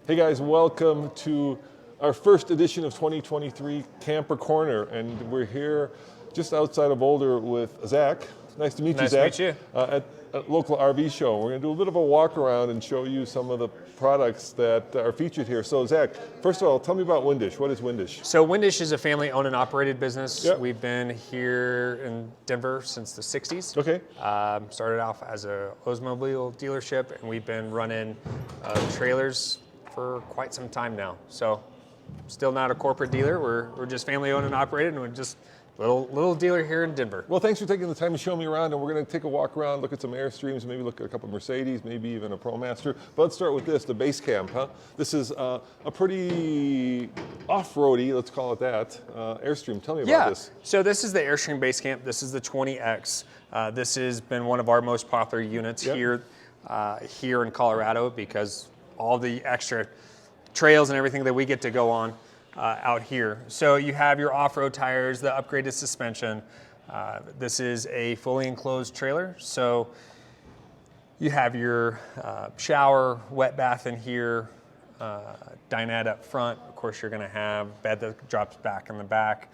Hey guys, welcome to our first edition of 2023 Camper Corner, and we're here just outside of Boulder with Zach. Nice to meet you, Zach. Nice to meet you. At a local RV show. We're going to do a bit of a walk around and show you some of the products that are featured here. So Zach, first of all, tell me about Windish. What is Windish? So Windish is a family-owned and operated business. Yep. We've been here in Denver since the 60s. Okay. Started off as a Oldsmobile dealership, and we've been running trailers for quite some time now. So still not a corporate dealer. We're just family-owned and operated, and we're just little dealer here in Denver. Well, thanks for taking the time to show me around, and we're going to take a walk around, look at some Airstreams, maybe look at a couple of Mercedes, maybe even a ProMaster. But let's start with this, the base camp, huh? This is a pretty off-roady, let's call it that, Airstream. Tell me about this. So this is the Airstream base camp. This is the 20X. This has been one of our most popular units here in Colorado because all the extra trails and everything that we get to go on out here. So you have your off-road tires, the upgraded suspension. This is a fully enclosed trailer. So you have your shower, wet bath in here, dinette up front. Of course, you're gonna have bed that drops back in the back.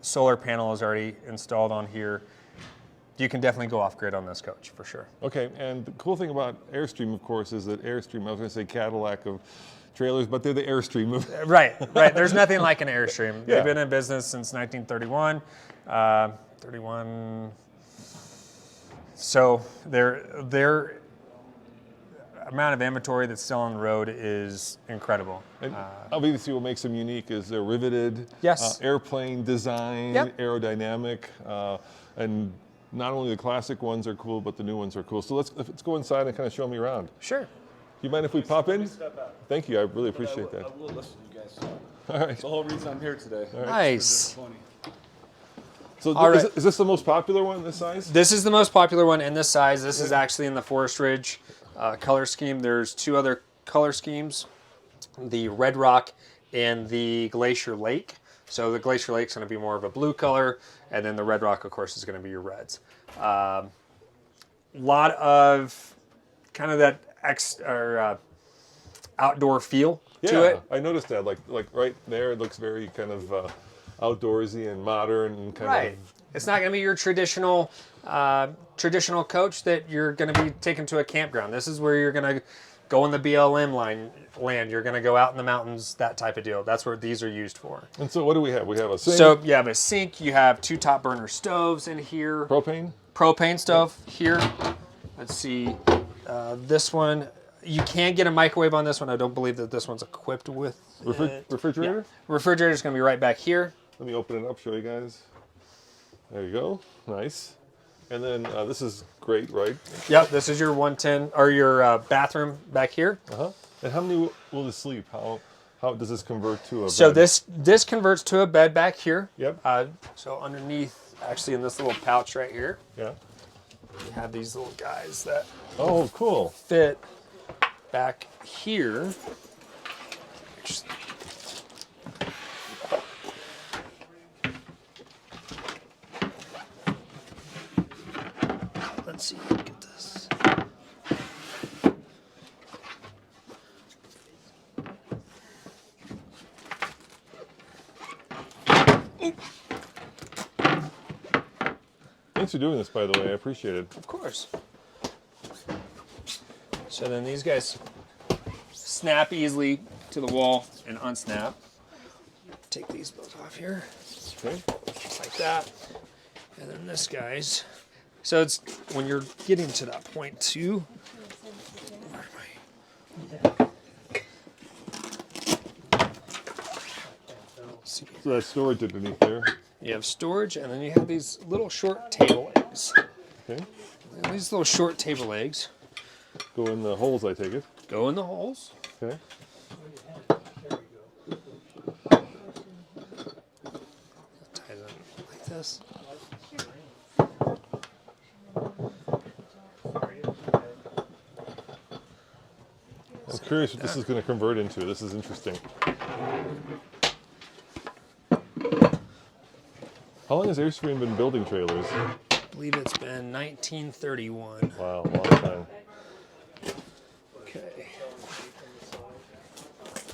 Solar panel is already installed on here. You can definitely go off-grid on this coach, for sure. Okay, and the cool thing about Airstream, of course, is that Airstream, I was gonna say Cadillac of trailers, but they're the Airstream. Right. There's nothing like an Airstream. Yeah. They've been in business since 1931. 31. So their amount of inventory that's still on the road is incredible. And obviously what makes them unique is they're riveted, Yes. airplane design, aerodynamic, and not only the classic ones are cool, but the new ones are cool. So let's go inside and kind of show me around. Sure. You mind if we pop in? Thank you, I really appreciate that. I will listen to you guys. All right. It's the whole reason I'm here today. Nice. So All right. is this the most popular one, this size? This is the most popular one in this size. This is actually in the Forest Ridge color scheme. There's two other color schemes, the Red Rock and the Glacier Lake. So the Glacier Lake's going to be more of a blue color, and then the Red Rock, of course, is going to be your reds. A lot of kind of that outdoor feel to it. I noticed that. Like right there, it looks very kind of outdoorsy and modern and kind of. It's not going to be your traditional coach that you're going to be taken to a campground. This is where you're going to go in the BLM land. You're going to go out in the mountains, that type of deal. That's what these are used for. And so what do we have? We have a sink. So you have a sink. You have two top burner stoves in here. Propane stove here. Let's see. This one, you can get a microwave on this one. I don't believe that this one's equipped with refrigerator. Yeah. Refrigerator is going to be right back here. Let me open it up, show you guys. There you go. Nice. And then this is great, right? Yep. This is your 110 or your bathroom back here. And how many will this sleep? How does this convert to a So bed? this converts to a bed back here. Yep. So underneath, actually in this little pouch right here, Yeah. you have these little guys that Oh, cool. fit back here. Let's see, look at this. Thanks for doing this, by the way. I appreciate it. Of course. So then these guys snap easily to the wall and unsnap. Take these both off here. Okay. Just like that. And then this guy's. So it's when you're getting to that point too. Where am I? See. So that's storage underneath there. You have storage, and then you have these little short table legs. Okay. And these little short table legs Go in the holes, I take it. go in the holes. Okay. Tie them like this. I'm curious what this is going to convert into. This is interesting. How long has Airstream been building trailers? I believe it's been 1931. Wow, a long time. Okay.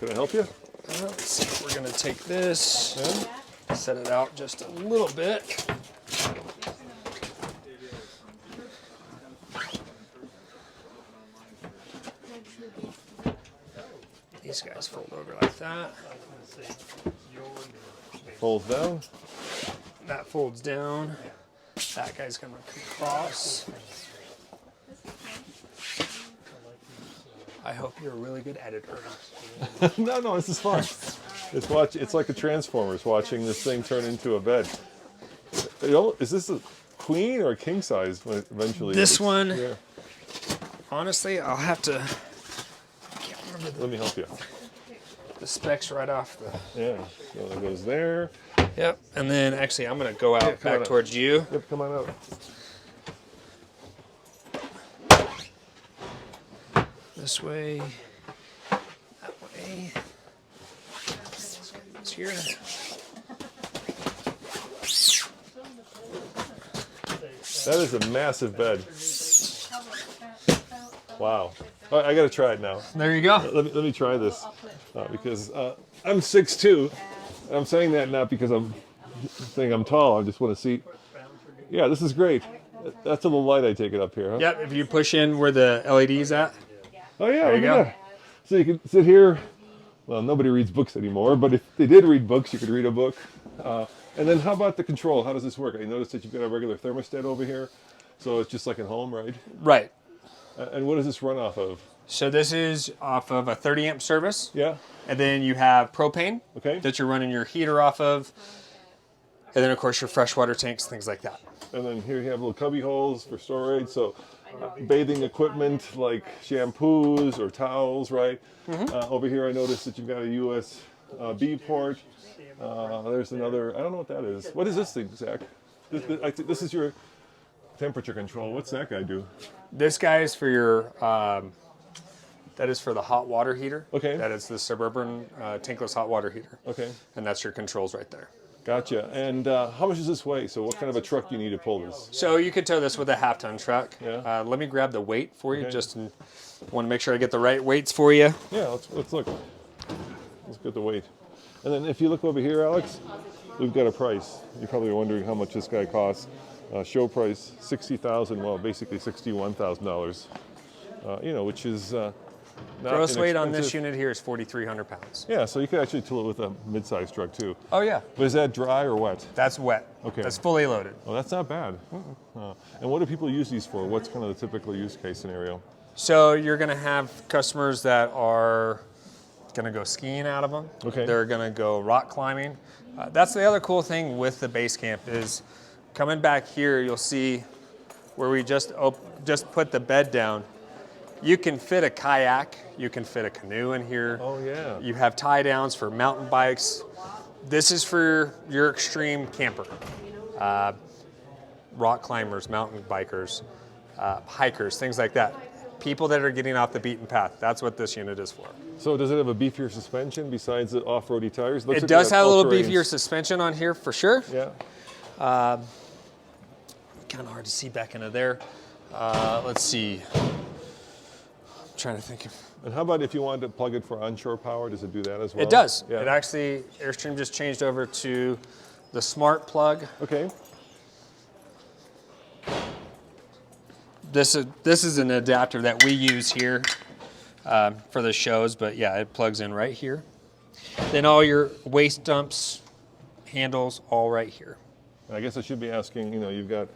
Can I help you? Let's see. We're gonna take this, set it out just a little bit. These guys fold over like that. Folds down. That folds down. That guy's gonna come across. I hope you're a really good editor. No, this is fun. It's like a Transformers watching this thing turn into a bed. Is this a queen or a king size eventually? This one, Yeah. honestly, I'll have to. Let me help you. The specs right off the. Yeah. So it goes there. Yep. And then actually, I'm gonna go out come on back up. towards you. Yep. Come on out. This way. That way. It's here. That is a massive bed. Wow. I got to try it now. There you go. Let me try this because I'm 6'2". I'm saying that not because I'm saying I'm tall. I just want to see. Yeah, this is great. That's a little light. I take it up here. Huh? Yep. If you push in where the LED's at. Oh yeah. There you look at go. that. So you can sit here. Well, nobody reads books anymore, but if they did read books, you could read a book. And then how about the control? How does this work? I noticed that you've got a regular thermostat over here, so it's just like at home, right? Right. And what does this run off of? So this is off of a 30 amp service. Yeah. And then you have propane Okay. that you're running your heater off of. And then, of course, your freshwater tanks, things like that. And then here you have little cubby holes for storage. So bathing equipment like shampoos or towels, right? Over here I noticed that you've got a USB port. There's another, I don't know what that is. What is this thing, Zach? This is your temperature control. What's that guy do? This guy is for your, that is for the hot water heater. Okay. That is the Suburban tankless hot water heater. Okay. And that's your controls right there. Gotcha. And how much does this weigh? So what kind of a truck do you need to pull this? So you could tow this with a half-ton truck. Yeah. Let me grab the weight for you. Okay. Just want to make sure I get the right weights for you. Yeah, let's look. Let's get the weight. And then if you look over here, Alex, we've got a price. You're probably wondering how much this guy costs. Show price $60,000. Well, basically $61,000. Which is not Gross weight on this inexpensive. unit here is 4,300 pounds. Yeah, so you could actually tool it with a mid-sized truck too. Oh yeah. But is that dry or wet? That's wet. Okay. That's fully loaded. Oh, that's not bad. And what do people use these for? What's kind of the typical use case scenario? So you're going to have customers that are going to go skiing out of them. Okay. They're going to go rock climbing. That's the other cool thing with the base camp is coming back here, you'll see where we just put the bed down. You can fit a kayak, you can fit a canoe in here. Oh yeah. You have tie downs for mountain bikes. This is for your extreme camper. Rock climbers, mountain bikers, hikers, things like that. People that are getting off the beaten path. That's what this unit is for. So does it have a beefier suspension besides the off-roady tires? It does have a little beefier suspension on here for sure. Yeah. Kind of hard to see back into there. Let's see. I'm trying to think of. And how about if you wanted to plug it for onshore power? Does it do that as well? It does. Yeah. It actually, Airstream just changed over to the smart plug. Okay. This is an adapter that we use here for the shows, but yeah, it plugs in right here. Then all your waste dumps, handles, all right here. And I guess I should be asking. You've got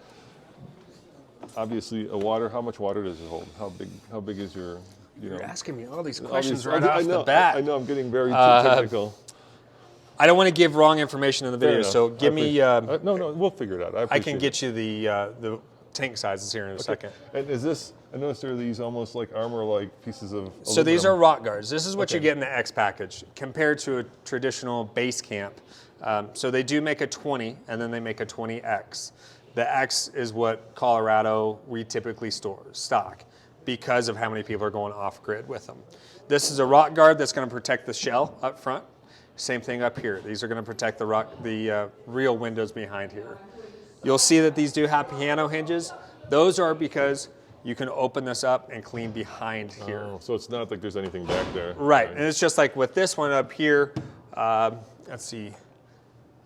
obviously a water. How much water does it hold? How big is your? You're asking me all these questions obviously- right I off know, the bat. I know. I'm getting very technical. I don't want to give wrong information in the video, Fair so enough. give I me. appreciate- no, we'll figure it out. I appreciate can get you the tank sizes here in a second. And is this? I noticed there are these almost like armor-like pieces of. So these are aluminum. rock guards. This is what you Okay. get in the X package compared to a traditional base camp. So they do make a 20 and then they make a 20X. The X is what Colorado we typically stock because of how many people are going off grid with them. This is a rock guard that's going to protect the shell up front. Same thing up here. These are going to protect the real windows behind here. You'll see that these do have piano hinges. Those are because you can open this up and clean behind here. Oh, so it's not like there's anything back there. Right, and it's just like with this one up here, let's see.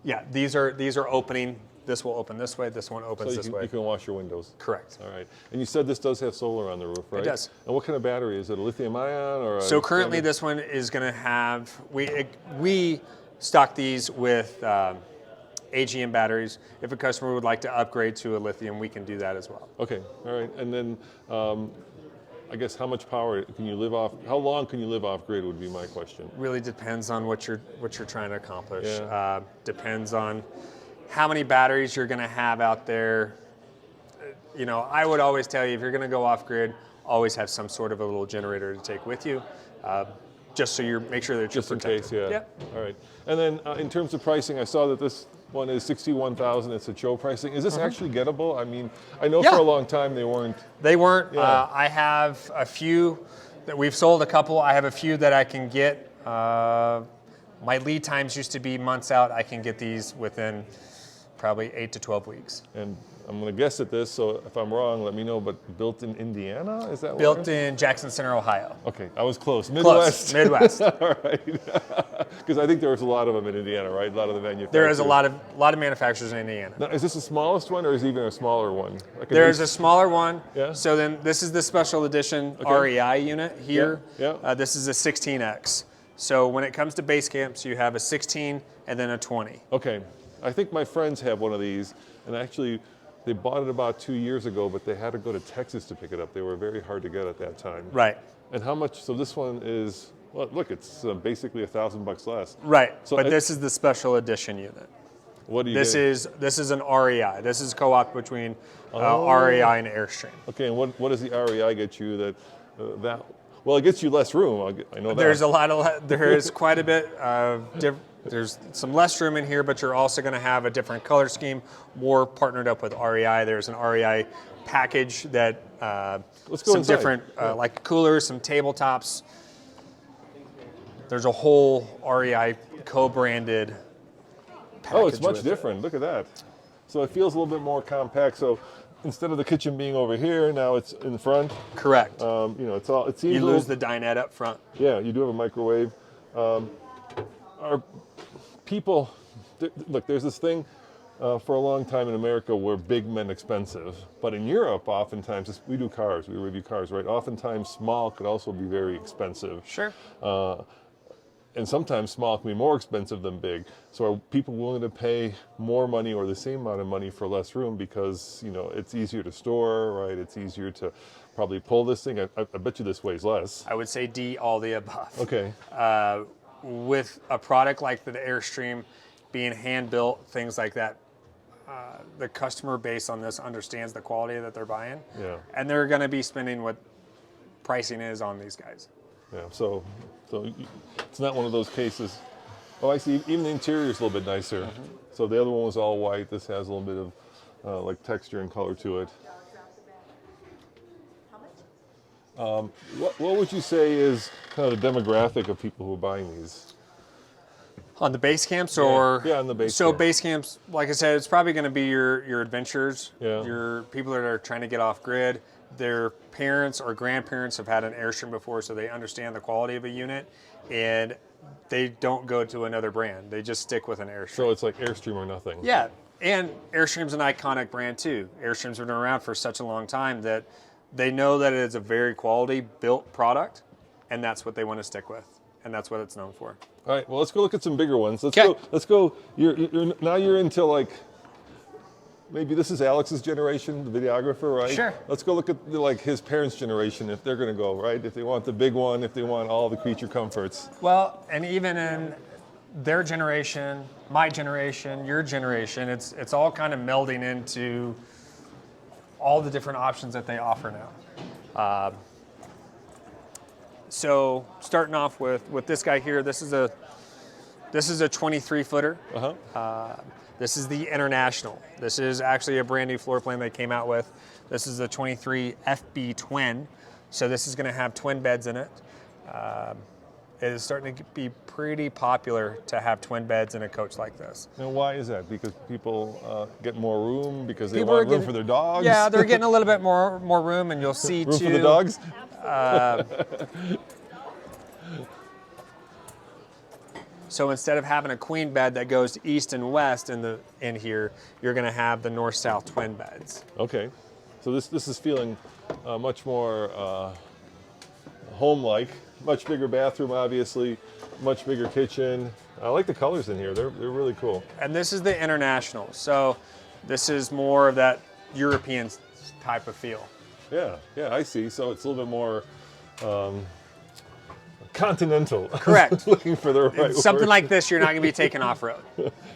Yeah, these are opening. This will open this way, this one opens this way. You can wash your windows. Correct. All right. And you said this does have solar on the roof, right? It does. And what kind of battery? Is it a lithium ion or So currently this one is going to have, we stock these with AGM batteries. If a customer would like to upgrade to a lithium, we can do that as well. Okay, all right. And then I guess how much power can you live off? How long can you live off grid would be my question. Really depends on what you're trying to accomplish. Yeah. Depends on how many batteries you're going to have out there. You know, I would always tell you if you're going to go off grid, always have some sort of a little generator to take with you, just so you make sure that you're Just in protected. case, yeah. Yep. All right. And then in terms of pricing, I saw that this one is $61,000. It's a show pricing. Is this actually gettable? I mean, I know Yeah. for a long time they weren't. They weren't. Yeah. I have a few that we've sold a couple. I have a few that I can get. My lead times used to be months out. I can get these within probably 8 to 12 weeks. And I'm going to guess at this, so if I'm wrong, let me know. But built in Indiana, is that Built in Jackson Center, Ohio. Okay, I was close. Close. Midwest. All right. Because I think there was a lot of them in Indiana, right? A lot of the manufacturers. There is a lot of manufacturers in Indiana. Now, is this the smallest one, or is it even a smaller one? Like There's a smaller one. Yeah. So then this is the special edition REI unit here. Yeah. This is a 16X. So when it comes to base camps, you have a 16 and then a 20. Okay. I think my friends have one of these, and actually, they bought it about 2 years ago, but they had to go to Texas to pick it up. They were very hard to get at that time. Right. And how much? So this one is. Well, look, it's basically $1,000 less. Right. So But this is the special edition unit. What do you? This is an REI. This is co-op between REI and Airstream. Okay, and what does the REI get you that? Well, it gets you less room. I know that. There is quite a bit of there's some less room in here, but you're also going to have a different color scheme, more partnered up with REI. There's an REI package that Let's go some inside. different like coolers, some tabletops. There's a whole REI co-branded package. Oh, it's much with it. different. Look at that. So it feels a little bit more compact. So instead of the kitchen being over here, now it's in the front. Correct. You know, it's all. It seems You a lose little, the dinette up front. Yeah, you do have a microwave. Our people, look, there's this thing for a long time in America where big meant expensive. But in Europe, oftentimes, we do cars, we review cars, right? Oftentimes small could also be very expensive. Sure. And sometimes small can be more expensive than big. So are people willing to pay more money or the same amount of money for less room because, you know, it's easier to store, right? It's easier to probably pull this thing. I bet you this weighs less. I would say D, all the above. Okay. With a product like the Airstream being hand-built, things like that, the customer base on this understands the quality that they're buying. Yeah. And they're going to be spending what pricing is on these guys. Yeah, so it's not one of those cases. Oh, I see. Even the interior is a little bit nicer. Mm-hmm. So the other one was all white. This has a little bit of like texture and color to it. What would you say is kind of the demographic of people who are buying these? On the base camps, or Yeah, on the base so camp. base camps, like I said, it's probably going to be your adventurers, Yeah. your people that are trying to get off grid. Their parents or grandparents have had an Airstream before, so they understand the quality of a unit, and they don't go to another brand. They just stick with an Airstream. So it's like Airstream or nothing. Yeah, and Airstream's an iconic brand too. Airstream's been around for such a long time that they know that it is a very quality built product, and that's what they want to stick with, and that's what it's known for. All right. Well, let's go look at some bigger ones. Let's 'Kay. go. Let's go. Now you're into like. Maybe this is Alex's generation, the videographer, right? Sure. Let's go look at like his parents' generation, if they're going to go, right? If they want the big one, if they want all the creature comforts. Well, and even in their generation, my generation, your generation, it's all kind of melding into all the different options that they offer now. So starting off with this guy here, this is a 23 footer. This is the International. This is actually a brand new floor plan they came out with. This is the 23 FB Twin. So this is going to have twin beds in it. it is starting to be pretty popular to have twin beds in a coach like this. Now, why is that? Because people get more room because they People want are room getting- for their dogs? Yeah, they're getting a little bit more room, and you'll see room too. for the dogs? So instead of having a queen bed that goes east and west in here, you're going to have the north-south twin beds. Okay. So this is feeling much more home-like. Much bigger bathroom, obviously. Much bigger kitchen. I like the colors in here. They're really cool. And this is the International. So this is more of that European type of feel. Yeah, I see. So it's a little bit more continental. Correct. Looking for the right Something word. like this, you're not going to be taking off-road.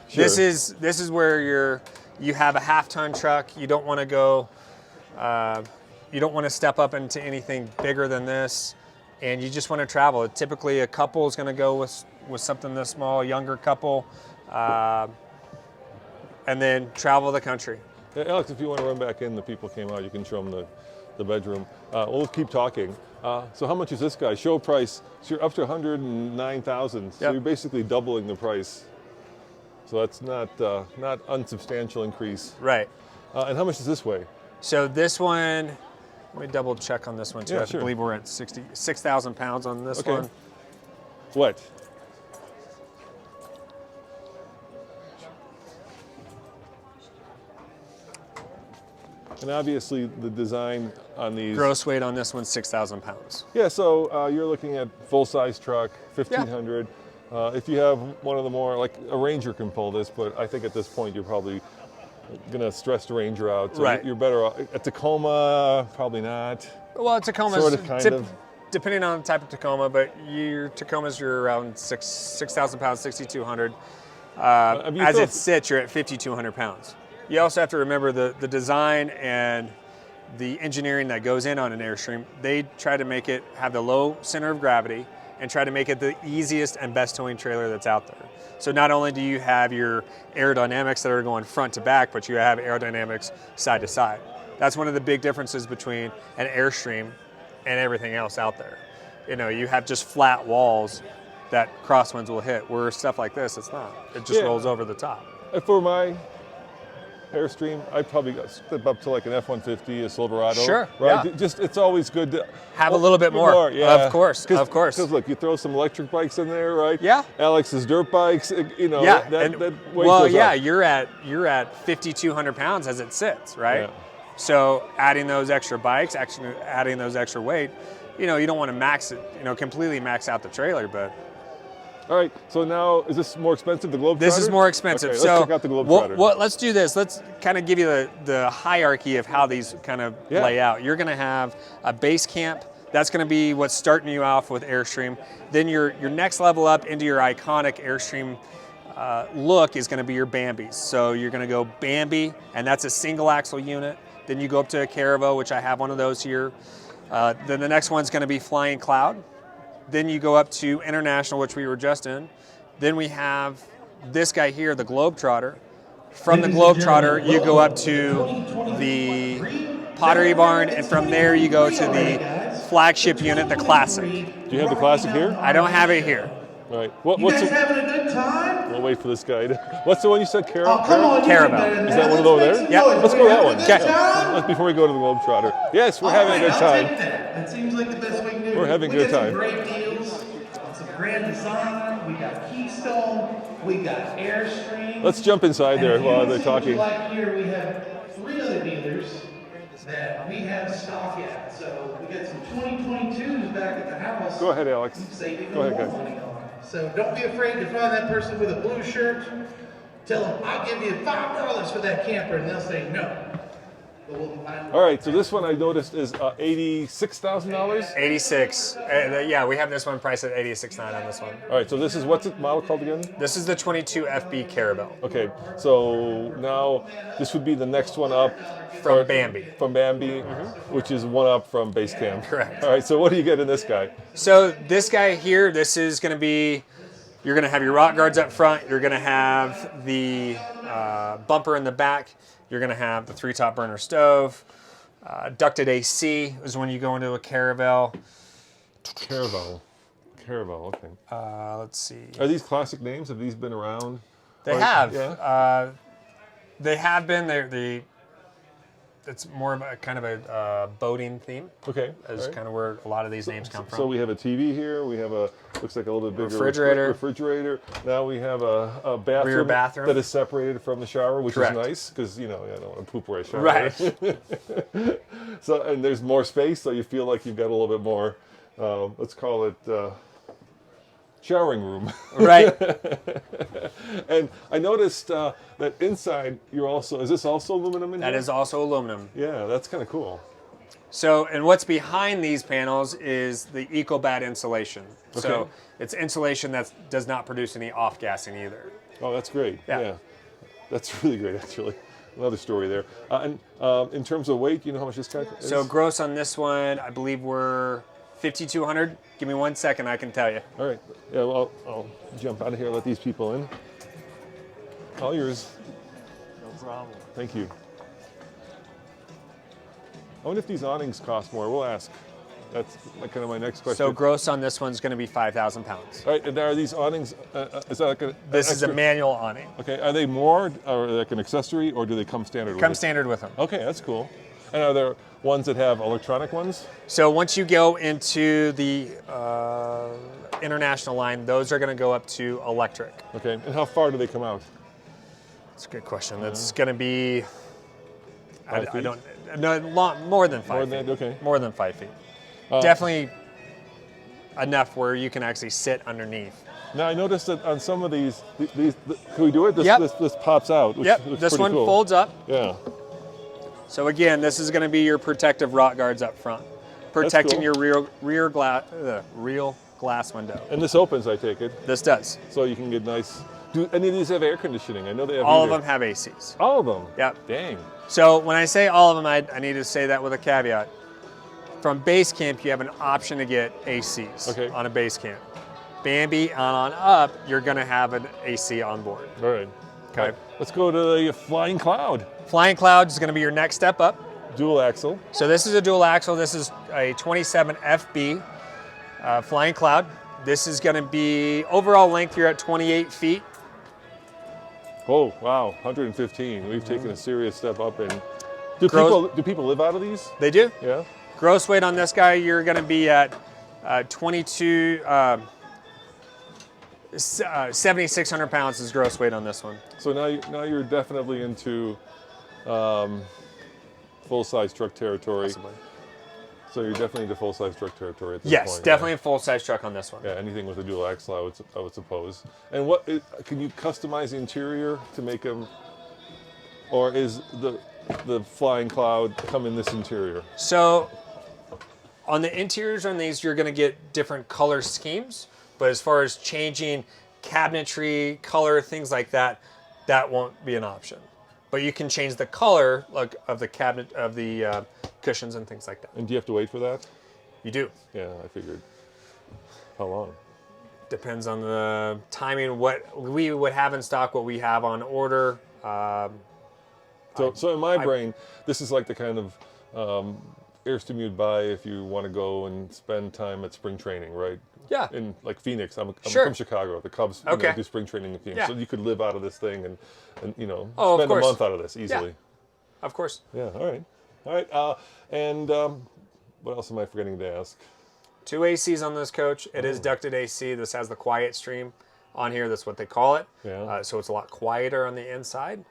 Sure. This is where you have a half-ton truck. You don't want to go. You don't want to step up into anything bigger than this, and you just want to travel. Typically, a couple is going to go with something this small, a younger couple, and then travel the country. Yeah, Alex, if you want to run back in, the people came out, you can show them the bedroom. We'll keep talking. So how much is this guy? Show price, so you're up to 109,000. So Yep. you're basically doubling the price. So that's not unsubstantial increase. Right. And how much does this weigh? So this one, let me double check on this one too. Yeah, I sure. believe we're at 6,000 pounds on this Okay. one. What? And obviously the design on these. Gross weight on this one's 6,000 pounds. Yeah, so you're looking at full-size truck, 1,500. If you have one of the more, like a Ranger can pull this, but I think at this point you're probably gonna stress the Ranger out. So Right. You're better off. A Tacoma, probably not. Well, Tacoma's Sort of, kind of. depending on the type of Tacoma, but your Tacomas are around 6,000 pounds, 6,200. I mean, you As throw- it sits, you're at 5,200 pounds. You also have to remember the design and the engineering that goes in on an Airstream. They try to make it have the low center of gravity and try to make it the easiest and best towing trailer that's out there. So not only do you have your aerodynamics that are going front to back, but you have aerodynamics side to side. That's one of the big differences between an Airstream and everything else out there. You know, you have just flat walls that crosswinds will hit, where stuff like this, it's not. It just Yeah. rolls over the top. For my Airstream, I'd probably step up to like an F-150, a Silverado. Sure, Right? yeah. Just it's always good to Have a little bit more. Yeah. Of course, of course. Because look, you throw some electric bikes in there, right? Yeah. Alex's dirt bikes, you know. Yeah, That weight well, goes yeah, up. you're at 5,200 pounds as it sits, right? Yeah. So adding those extra bikes, actually adding those extra weight, you know, you don't want to max it, completely max out the trailer, but All right. So now, is this more expensive? The Globetrotter? this is more expensive. Okay, so let's check out the Globetrotter. let's do this. Let's kind of give you the hierarchy of how these kind of Yeah. lay out. You're going to have a base camp. That's going to be what's starting you off with Airstream. Then your next level up into your iconic Airstream look is going to be your Bambis. So you're going to go Bambi, and that's a single axle unit. Then you go up to a Caravel, which I have one of those here. Then the next one's going to be Flying Cloud. Then you go up to International, which we were just in. Then we have this guy here, the Globetrotter. From the Globetrotter, you go up to the Pottery Barn, and from there you go to the flagship unit, the Classic. Do you have the Classic here? I don't have it here. All right. You What's guys the, having a good time? we'll wait for this guy. What's the one you said, Carol? Oh, come on. you Caravel. can do better than Is that one of those Let's there? make some Yeah, noise. Let's Are go we that having one. a good time? Let's before we go to the Globetrotter. Yes, we're All having right, a good I'll time. take that. That seems like the best we can do. We're having a we good got time. Some great deals, some grand design. We got Keystone. We got Airstream. Let's jump inside there while they're talking. Like here, we have 3 other dealers that we have stock at. So we got some 2022s back at the house. Go ahead, Alex. Saving Go ahead, more guys. money on. So don't be afraid to find that person with a blue shirt. Tell them, I'll give you $5 for that camper, and they'll say no. But we'll find All right. So this one I noticed is $86,000. 86. Yeah, we have this one priced at 86.9 on this one. All right. So this is what's the model called again? This is the 22 FB Caravel Okay. So now this would be the next one up from Bambi. from Bambi, which is one up from Base Camp. Correct. All right. So what do you get in this guy? So this guy here, this is going to be, you're going to have your rock guards up front. You're going to have the bumper in the back. You're going to have the 3-top burner stove. Ducted AC is when you go into a Caravel. Caravel. Caravel, okay. Let's see. Are these classic names? Have these been around? They Or- have. Yeah. They have been. It's more of a kind of a boating theme. Okay. Is all right. kind of where a lot of these names come from. So we have a TV here. We have looks like a little bit bigger Refrigerator. Now we have a bathroom, Rear bathroom. that is separated from the shower, which Correct. is nice because I don't want to poop where I shower. Right. So and there's more space, so you feel like you've got a little bit more. Let's call it showering room. Right. And I noticed that inside is this also aluminum in That here? is also aluminum. Yeah, that's kind of cool. So, and what's behind these panels is the EcoBat insulation. So Okay. it's insulation that does not produce any off-gassing either. Oh, that's great. Yeah. That's really great, actually. Another story there. And in terms of weight, you know how much this guy is? So gross on this one, I believe we're 5,200. Give me 1 second, I can tell you. All right. Yeah, well, I'll jump out of here, let these people in. All yours. No problem. Thank you. I wonder if these awnings cost more. We'll ask. That's kind of my next question. So gross on this one's going to be 5,000 pounds. All right, and are these awnings, is that like This is a manual awning. Okay, are they more, or like an accessory, or do they come standard with Comes it? standard with them. Okay, that's cool. And are there ones that have electronic ones? So once you go into the international line, those are going to go up to electric. Okay, and how far do they come out? That's a good question. That's going to be, I 5 feet? don't, no, more than 5 More feet. than that? Okay. More than 5 feet. Definitely enough where you can actually sit underneath. Now I noticed that on some of these can we do it? Yep. This pops out. Which Yep, looks this pretty one cool. folds up. Yeah. So again, this is going to be your protective rock guards up front, protecting cool. your rear glass window. And this opens, I take it, This does. so you can get nice. Do any of these have air conditioning? I know they have. All of heater. them have ACs. All of them. Yep. Dang. So when I say all of them, I need to say that with a caveat. From base camp, you have an option to get ACs Okay. on a base camp. Bambi on up, you're going to have an AC on board. All right. Okay. All right. Let's go to the Flying Cloud. Flying Cloud is going to be your next step up. Dual axle. So this is a dual axle. This is a 27 FB Flying Cloud. This is going to be overall length. You're at 28 feet. Oh wow, 115. We've taken a serious step up in. Do Gross- people live out of these? They do. Yeah. Gross weight on this guy, you're going to be at 7,600 pounds is gross weight on this one. So now you're definitely into full-size truck territory. Possibly. So you're definitely into full-size truck territory at this Yes, point. definitely a full-size truck on this one. Yeah, anything with a dual axle, I would suppose. And can you customize the interior to make them, or is the Flying Cloud come in this interior? So on the interiors on these, you're going to get different color schemes. But as far as changing cabinetry, color, things like that, that won't be an option. But you can change the color of the cabinet, of the cushions and things like that. And do you have to wait for that? You do. Yeah, I figured. How long? Depends on the timing, what we would have in stock, what we have on order. So in my brain, this is like the kind of Airstream you'd buy if you want to go and spend time at spring training, right? Yeah. In like Phoenix, I'm Sure. from Chicago. The Cubs Okay. do spring training in Phoenix, Yeah. so you could live out of this thing and Oh, of spend a course. month out of this easily. Of course. Yeah. All right. And what else am I forgetting to ask? 2 ACs on this coach. It is ducted AC. This has the quiet stream on here. That's what they call it. Yeah. So it's a lot quieter on the inside.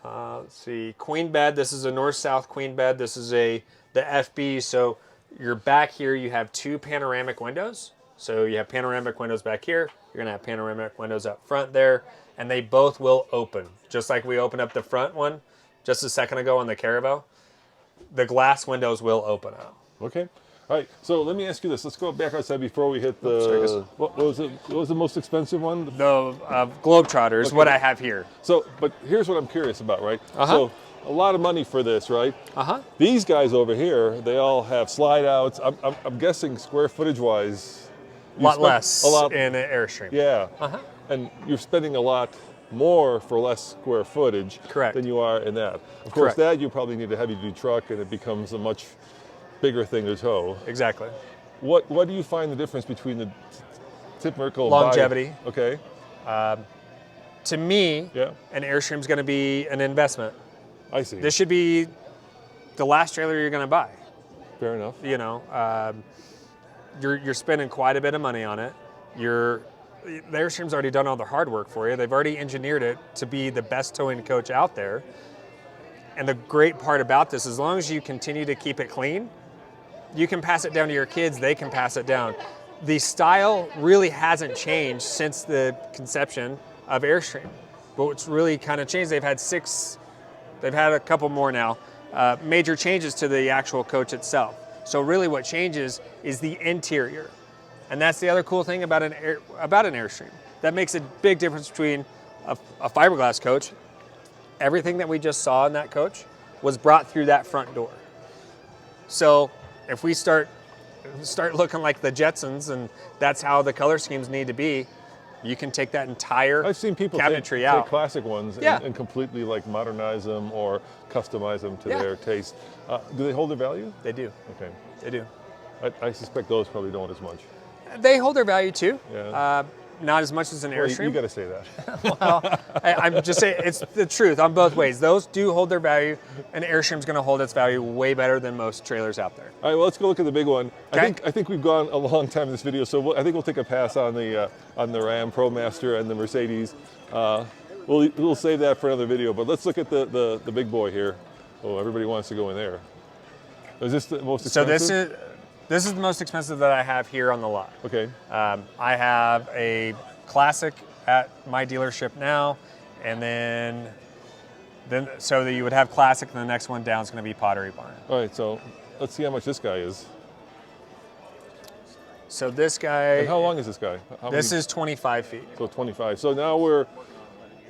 Let's see. Queen bed. This is a north-south queen bed. This is the FB. So you're back here. You have 2 panoramic windows. So you have panoramic windows back here. You're going to have panoramic windows up front there. And they both will open. Just like we opened up the front one just a second ago on the Caravel. The glass windows will open up. Okay. All right. So let me ask you this. Let's go back outside before we hit sorry, the. What was it? What was the most expensive one? The Globetrotter is what I have here. So, but here's what I'm curious about, right? Uh-huh. So, a lot of money for this, right? Uh-huh. These guys over here, they all have slide outs. I'm guessing square footage wise, A lot less in an Airstream. Yeah. Uh-huh. And you're spending a lot more for less square footage Correct. than you are in that. Of course, Correct. that you probably need a heavy-duty truck, and it becomes a much bigger thing to tow. Exactly. What do you find the difference between the Typical longevity. Okay. To me, Yeah. an Airstream is going to be an investment. I see. This should be the last trailer you're going to buy. Fair enough. You know, you're spending quite a bit of money on it. The Airstream's already done all the hard work for you. They've already engineered it to be the best towing coach out there. And the great part about this, as long as you continue to keep it clean, you can pass it down to your kids, they can pass it down. The style really hasn't changed since the conception of Airstream. But what's really kind of changed, they've had a couple more now, major changes to the actual coach itself. So really what changes is the interior. And that's the other cool thing about an Airstream. That makes a big difference between a fiberglass coach. Everything that we just saw in that coach was brought through that front door. So if we start looking like the Jetsons, and that's how the color schemes need to be, you can take that entire I've seen people cabinetry take out. classic ones Yeah. and completely like modernize them or customize them to Yeah. their taste. Do they hold their value? They do. Okay. They do. I suspect those probably don't as much. They hold their value too. Yeah. Not as much as an Well, Airstream. you got to say that. Well, I'm just saying it's the truth on both ways. Those do hold their value, and Airstream's going to hold its value way better than most trailers out there. All right, well, let's go look at the big one. Okay. I think we've gone a long time in this video, so I think we'll take a pass on the Ram ProMaster and the Mercedes. We'll save that for another video, but let's look at the big boy here. Oh, everybody wants to go in there. Is this the most expensive? So this is the most expensive that I have here on the lot. Okay. I have a classic at my dealership now, and then so that you would have classic, and the next one down is going to be Pottery Barn. All right, so let's see how much this guy is. So this guy, And how long is this guy? this is 25 feet. So 25. So now we're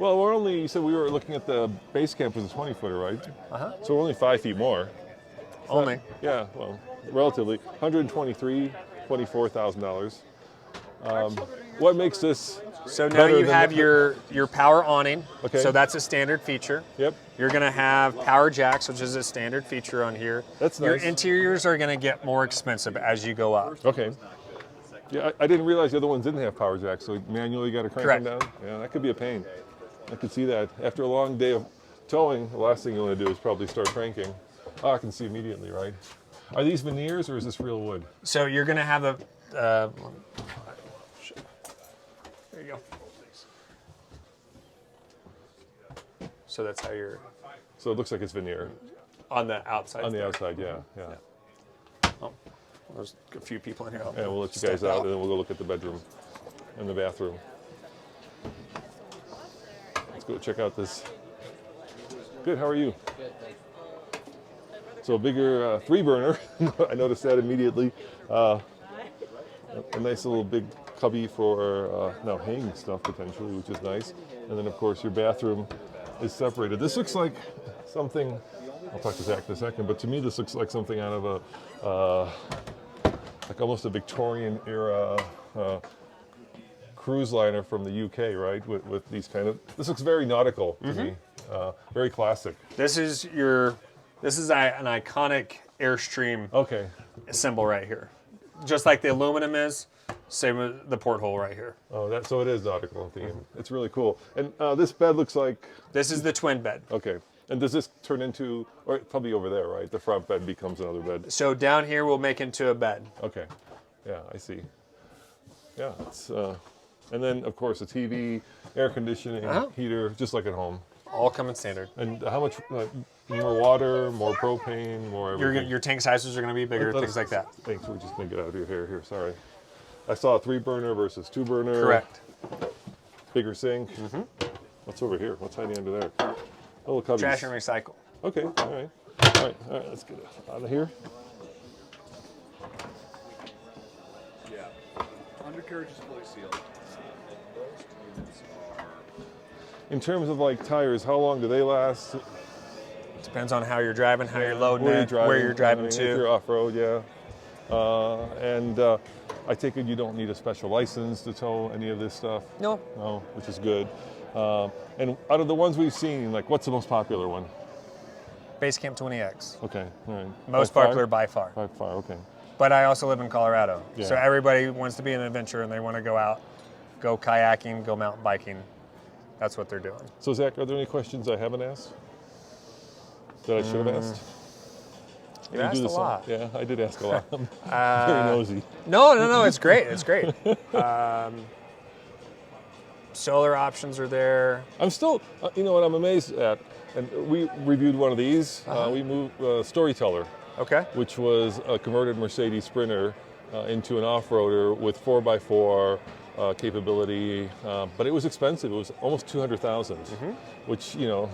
only, you said we were looking at the base camp was a 20-footer, right? Uh-huh. So we're only 5 feet more. Only. Yeah, well, relatively. $124,000. What makes this So now better you than have the- your power awning. Okay. So that's a standard feature. Yep. You're going to have power jacks, which is a standard feature on here. That's Your nice. interiors are going to get more expensive as you go up. Okay. Yeah, I didn't realize the other ones didn't have power jacks, so manually got to crank Correct. them down. Yeah, that could be a pain. I could see that. After a long day of towing, the last thing you want to do is probably start cranking. Oh, I can see immediately, right? Are these veneers or is this real wood? So you're going to have a. There you go. So that's how you're So it looks like it's veneer on the outside. on the outside. Yeah. Oh, there's a few people in here. And we'll let you guys out, and then we'll go look at the bedroom and the bathroom. Let's go check out this. Good. How are you? So a bigger 3-burner. I noticed that immediately. A nice little big cubby for hanging stuff potentially, which is nice. And then of course your bathroom is separated. This looks like something. I'll talk to Zach in a second, but to me this looks like something out of a like almost a Victorian era cruise liner from the UK, right? With these kind of. This looks very nautical to me. Very classic. This is an iconic Airstream symbol right here. Just like the aluminum is, same with the porthole right here. Oh, so it is nautical theme. It's really cool. And this bed looks like. This is the twin bed. Okay. And does this turn into, or probably over there, right? The front bed becomes another bed. So down here we'll make into a bed. Okay. Yeah, I see. Yeah. It's, and then of course a TV, air conditioning, heater, just like at home. All coming standard. And how much more water, more propane, more everything? Your tank sizes are going to be bigger, things like that. Thanks. We're just gonna get out of your hair here. Sorry. I saw a 3-burner versus 2-burner. Correct. Bigger sink. What's over here? What's hiding under there? Oh, cubbies. Trash and recycle. Okay. All right. Let's get out of here. Yeah. Undercarriage is fully sealed. Most units are. In terms of like tires, how long do they last? Depends on how you're driving, how you're loading Where it, where you're driving If to. you're off-road, yeah. And I take it you don't need a special license to tow any of this stuff? No. No, which is good. And out of the ones we've seen, like what's the most popular one? Basecamp 20X. Okay, all right. Most By far? popular by far. By far, okay. But I also live in Colorado. Yeah. So everybody wants to be an adventurer and they want to go out, go kayaking, go mountain biking. That's what they're doing. So Zach, are there any questions I haven't asked that I should have asked? You asked a lot. Yeah, I did ask a lot. I'm very nosy. No, it's great. It's great. Solar options are there. I'm still, you know what I'm amazed at, and we reviewed one of these. We moved Storyteller, Okay. which was a converted Mercedes Sprinter into an off-roader with 4x4 capability, but it was expensive. It was almost $200,000, which, you know,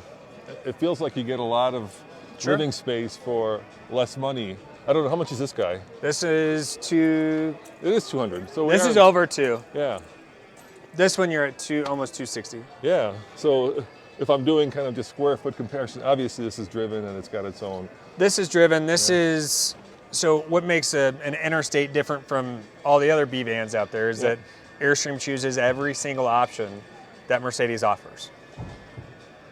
it feels like you get a lot of living space for less money. I don't know, how much is this guy? This is two. It is 200. So This is over two. Yeah, This one you're at almost 260. yeah. So if I'm doing kind of just square foot comparison, obviously this is driven and it's got its own. This is driven. This is, so what makes an Interstate different from all the other B vans out there is that Airstream chooses every single option that Mercedes offers.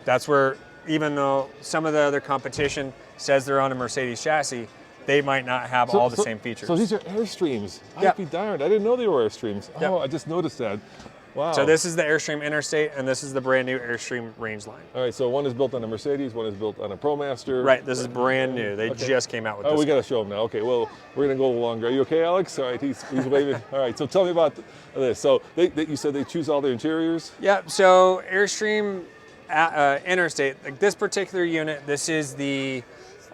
That's where, even though some of the other competition says they're on a Mercedes chassis, they might not have all the same features. So these are Airstreams. I'd Yep. be darned. I didn't know they were Airstreams. Yep. Oh, I just noticed that. Wow. So this is the Airstream Interstate, and this is the brand new Airstream Range line. All right, so one is built on a Mercedes, one is built on a ProMaster. Right, this is brand new. They just came out with this. Oh, we got to show them now. Okay, well, we're going to go longer. Are you okay, Alex? All right, he's waving. All right, so tell me about this. So you said they choose all their interiors? Yeah, so Airstream Interstate, like this particular unit, this is the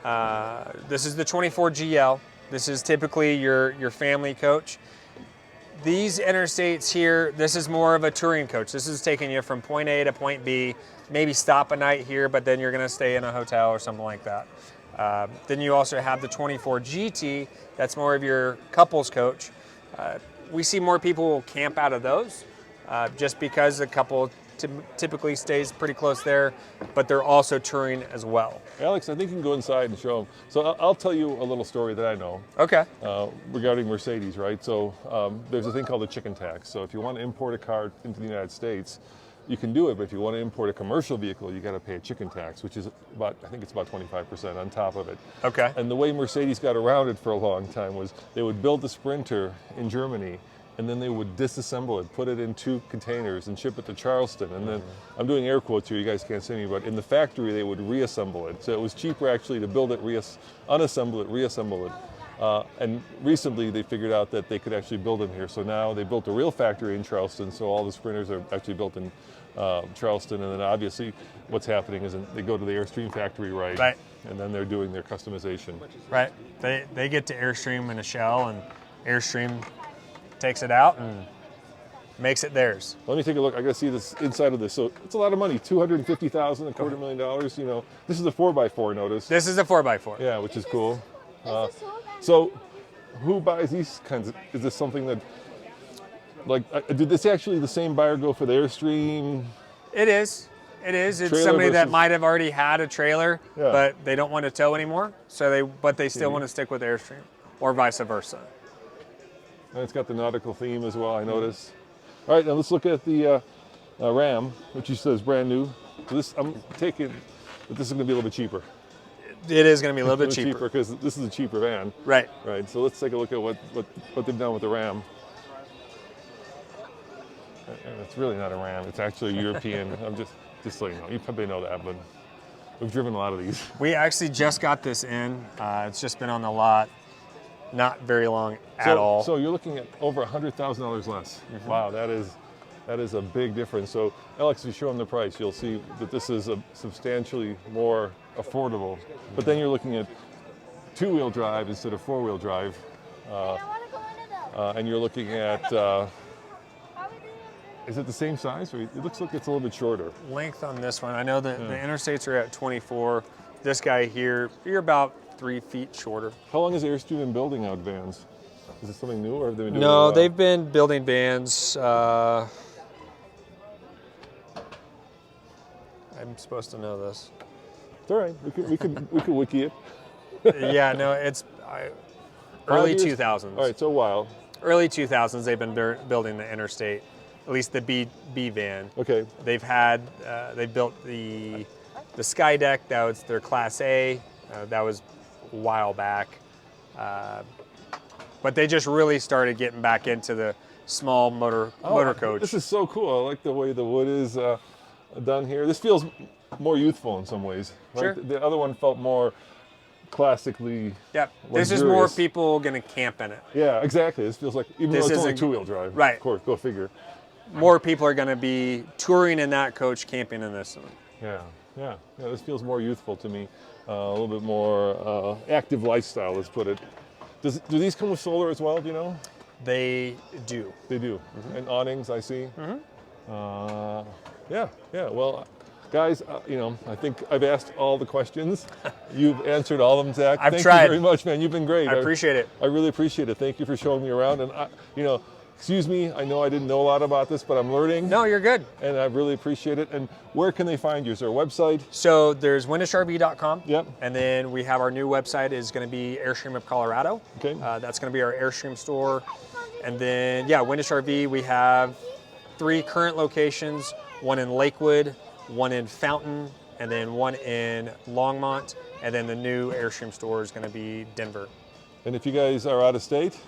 24 GL. This is typically your family coach. These Interstates here, this is more of a touring coach. This is taking you from point A to point B, maybe stop a night here, but then you're gonna stay in a hotel or something like that. Then you also have the 24 GT, that's more of your couples coach. We see more people will camp out of those just because the couple typically stays pretty close there, but they're also touring as well. Alex, I think you can go inside and show them. So I'll tell you a little story that I know. Okay. Regarding Mercedes, right? So there's a thing called the chicken tax. So if you want to import a car into the United States, you can do it, but if you want to import a commercial vehicle, you got to pay a chicken tax, which is about, I think it's about 25% on top of it. Okay. And the way Mercedes got around it for a long time was they would build the Sprinter in Germany, and then they would disassemble it, put it in 2 containers, and ship it to Charleston. And then, I'm doing air quotes here, you guys can't see me, but in the factory they would reassemble it. So it was cheaper actually to build it, unassemble it, reassemble it. And recently they figured out that they could actually build them here. So now they built a real factory in Charleston, so all the Sprinters are actually built in Charleston. And then obviously what's happening is they go to the Airstream factory, right? And then they're doing their customization. Right. They get to Airstream in a shell, and Airstream takes it out and makes it theirs. Let me take a look. I got to see this inside of this. So it's a lot of money, $250,000, $250,000. You know, this is a 4x4. Notice. This is a 4x4. Yeah, which is cool. So, who buys these kinds of? Is this something that, like, did this actually the same buyer go for the Airstream? It is. It is. It's Trailer somebody that versus- might have already had a trailer, Yeah. but they don't want to tow anymore. So they still want to stick with Airstream, or vice versa. And it's got the nautical theme as well, I noticed. All right, now let's look at the Ram, which you said is brand new. So this, I'm taking that this is going to be a little bit cheaper. It is going to be a little bit cheaper. because this is a cheaper van. Right. Right. So let's take a look at what they've done with the Ram. And it's really not a Ram. It's actually a European. I'm just so you know. You probably know that, but we've driven a lot of these. We actually just got this in. It's just been on the lot, not very long at all. So you're looking at over $100,000 less. Wow, that is a big difference. So Alex, if you show them the price, you'll see that this is a substantially more affordable. But then you're looking at 2-wheel drive instead of 4-wheel drive, and you're looking at. Is it the same size? Or it looks like it's a little bit shorter. Length on this one, I know that the Interstates are at 24. This guy here, you're about 3 feet shorter. How long has Airstream been building out vans? Is it something new, or have they been doing it? No, they've been building vans. I'm supposed to know this. It's all right. We could wiki it. Yeah, no, it's early 5 years? 2000s. All right, so a while. Early 2000s, they've been building the Interstate, at least the B van. Okay. They've had, they built the Skydeck, that was their Class A, that was a while back. But they just really started getting back into the small motor coach. This is so cool. I like the way the wood is done here. This feels more youthful in some ways. Right? Sure. The other one felt more classically. Yep. This is more people going to camp in it. Yeah, exactly. This feels like, even though This it's only isn't- two-wheel drive. Right. Of course, go figure. More people are going to be touring in that coach, camping in this one. Yeah. This feels more youthful to me. A little bit more active lifestyle, let's put it. Do these come with solar as well, do you know? They do. They do. And awnings, I see. Yeah. Well, guys, I think I've asked all the questions. You've answered all of them, Zach. I've Thank tried. you very much, man. You've been great. I appreciate it. I really appreciate it. Thank you for showing me around. And, excuse me, I know I didn't know a lot about this, but I'm learning. No, you're good. And I really appreciate it. And where can they find you? Is there a website? So there's windishrv.com. Yep. And then we have our new website is going to be Airstream of Colorado. Okay. That's going to be our Airstream store. And then, Windish RV, we have 3 current locations, one in Lakewood, one in Fountain, and then one in Longmont. And then the new Airstream store is going to be Denver. And if you guys are out of state,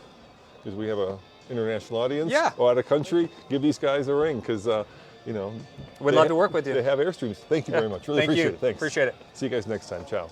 because we have a international audience, Yeah. or out of country, give these guys a ring, because, We'd they love to work with you. They have Airstreams. Thank you very much. Really Thank appreciate you. it. Thanks. Appreciate it. See you guys next time. Ciao.